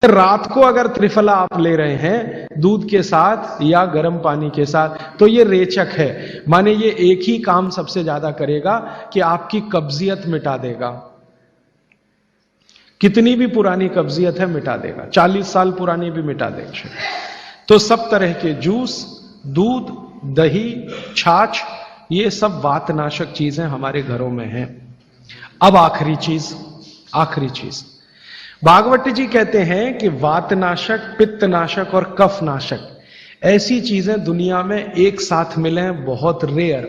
रात को अगर त्रिफला आप ले रहे हैं दूध के साथ या गर्म पानी के साथ तो ये रेचक है, माने ये एक ही काम सबसे ज्यादा करेगा कि आपकी कब्जियत मिटा देगा। कितनी भी पुरानी कब्जियत है मिटा देगा, 40 साल पुरानी भी मिटा देगा। तो सब तरह के जूस, दूध, दही, छाछ, ये सब वातनाशक चीजें हमारे घरों में हैं। अब आखिरी चीज भागवत जी कहते हैं कि वातनाशक, पित्तनाशक और कफनाशक ऐसी चीजें दुनिया में एक साथ मिले बहुत रेयर।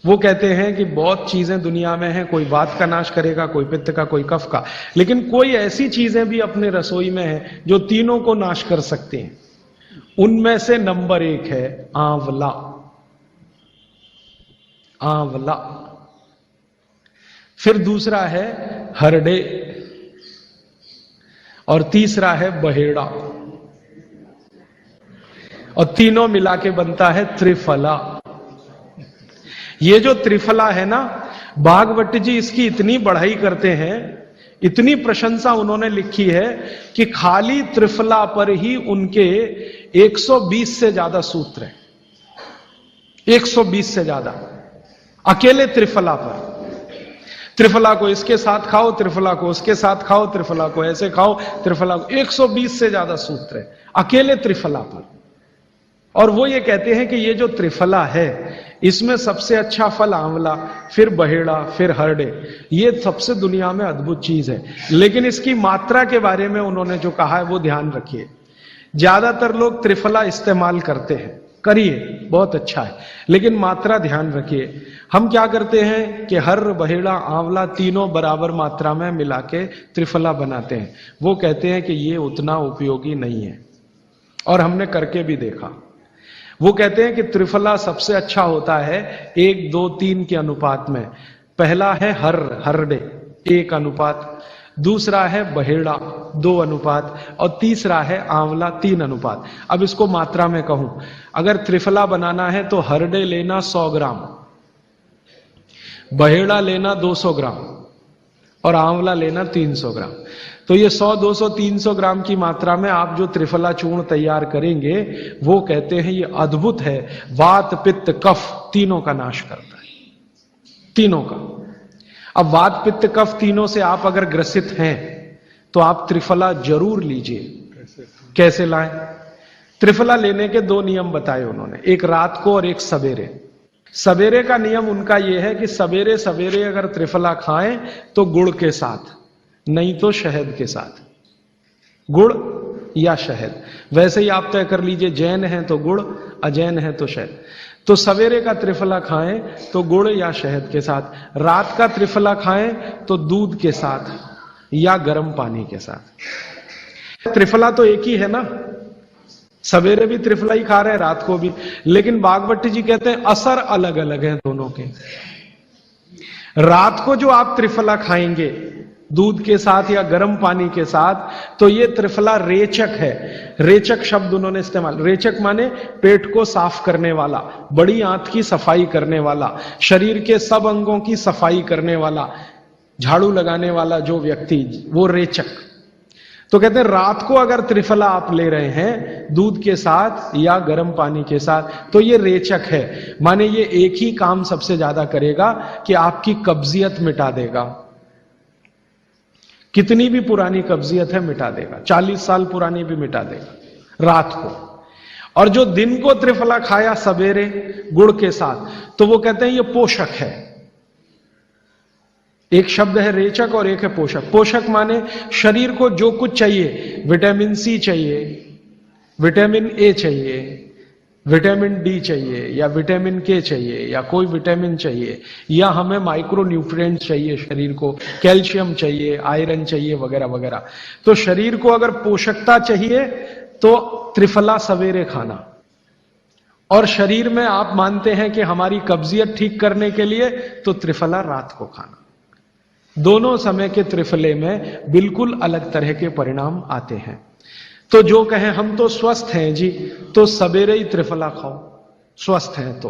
वो कहते हैं कि बहुत चीजें दुनिया में हैं, कोई वात का नाश करेगा, कोई पित्त का, कोई कफ का, लेकिन कोई ऐसी चीजें भी अपने रसोई में हैं जो तीनों को नाश कर सकते हैं। उनमें से नंबर 1 है आंवला। फिर दूसरा है हरडे और तीसरा है बहेड़ा और तीनों मिला के बनता है त्रिफला। ये जो त्रिफला है ना, भागवत जी इसकी इतनी बढ़ाई करते हैं, इतनी प्रशंसा उन्होंने लिखी है कि खाली त्रिफला पर ही उनके 120 से ज्यादा सूत्र हैं। 120 से ज्यादा अकेले त्रिफला पर। त्रिफला को इसके साथ खाओ, त्रिफला को उसके साथ खाओ, त्रिफला को ऐसे खाओ, त्रिफला को 120 से ज्यादा सूत्र है अकेले त्रिफला पर। और वो ये कहते हैं कि ये जो त्रिफला है इसमें सबसे अच्छा फल आंवला, फिर बहेड़ा, फिर हरडे, ये सबसे दुनिया में अद्भुत चीज है। लेकिन इसकी मात्रा के बारे में उन्होंने जो कहा है वो ध्यान रखिए। ज्यादातर लोग त्रिफला इस्तेमाल करते हैं, करिए, बहुत अच्छा है, लेकिन मात्रा ध्यान रखिए। हम क्या करते हैं कि हर, बहेड़ा, आंवला तीनों बराबर मात्रा में मिला के त्रिफला बनाते हैं। वो कहते हैं कि ये उतना उपयोगी नहीं है और हमने करके भी देखा। वो कहते हैं कि त्रिफला सबसे अच्छा होता है 1, 2, 3 के अनुपात में। पहला है हरडे 1 अनुपात, दूसरा है बहेड़ा 2 अनुपात और तीसरा है आंवला 3 अनुपात। अब इसको मात्रा में कहूं, अगर त्रिफला बनाना है तो हरडे लेना 100 ग्राम, बहेड़ा लेना 200 ग्राम और आंवला लेना 300 ग्राम। तो ये 100, 200, 300 ग्राम की मात्रा में आप जो त्रिफला चूर्ण तैयार करेंगे वो कहते हैं ये अद्भुत है, वात, पित्त, कफ तीनों का नाश करता है, तीनों का। अब वात, पित्त, कफ तीनों से आप अगर ग्रसित हैं तो आप त्रिफला जरूर लीजिए। कैसे लाएं? त्रिफला लेने के 2 नियम बताए उन्होंने, एक रात को और एक सवेरे। सवेरे का नियम उनका यह है कि सवेरे सवेरे अगर त्रिफला खाएं तो गुड़ के साथ, नहीं तो शहद के साथ, गुड़ या शहद। वैसे ही आप तय कर लीजिए, जैन है तो गुड़, अजैन है तो शहद। तो सवेरे का त्रिफला खाएं तो गुड़ या शहद के साथ, रात का त्रिफला खाएं तो दूध के साथ या गर्म पानी के साथ। त्रिफला तो एक ही है ना, सवेरे भी त्रिफला ही खा रहे हैं, रात को भी, लेकिन भागवत जी कहते हैं असर अलग अलग है दोनों के। रात को जो आप त्रिफला खाएंगे दूध के साथ या गर्म पानी के साथ, तो ये त्रिफला रेचक है। रेचक शब्द उन्होंने इस्तेमाल, रेचक माने पेट को साफ करने वाला, बड़ी आंत की सफाई करने वाला, शरीर के सब अंगों की सफाई करने वाला, झाड़ू लगाने वाला जो व्यक्ति, वो रेचक। तो कहते हैं रात को अगर त्रिफला आप ले रहे हैं दूध के साथ या गर्म पानी के साथ तो ये रेचक है, माने ये एक ही काम सबसे ज्यादा करेगा कि आपकी कब्जियत मिटा देगा। कितनी भी पुरानी कब्जियत है मिटा देगा, 40 साल पुरानी भी मिटा देगा रात को। और जो दिन को त्रिफला खाया सवेरे गुड़ के साथ, तो वो कहते हैं ये पोषक है। एक शब्द है रेचक और एक है पोषक। पोषक माने शरीर को जो कुछ चाहिए, विटामिन सी चाहिए, विटामिन ए चाहिए, विटामिन डी चाहिए या विटामिन के चाहिए या कोई विटामिन चाहिए, या हमें माइक्रो न्यूट्रिएंट चाहिए शरीर को, कैल्शियम चाहिए, आयरन चाहिए वगैरह वगैरह। तो शरीर को अगर पोषकता चाहिए तो त्रिफला सवेरे खाना, और शरीर में आप मानते हैं कि हमारी कब्जियत ठीक करने के लिए तो त्रिफला रात को खाना। दोनों समय के त्रिफले में बिल्कुल अलग तरह के परिणाम आते हैं। तो जो कहें हम तो स्वस्थ हैं जी, तो सवेरे ही त्रिफला खाओ, स्वस्थ हैं तो।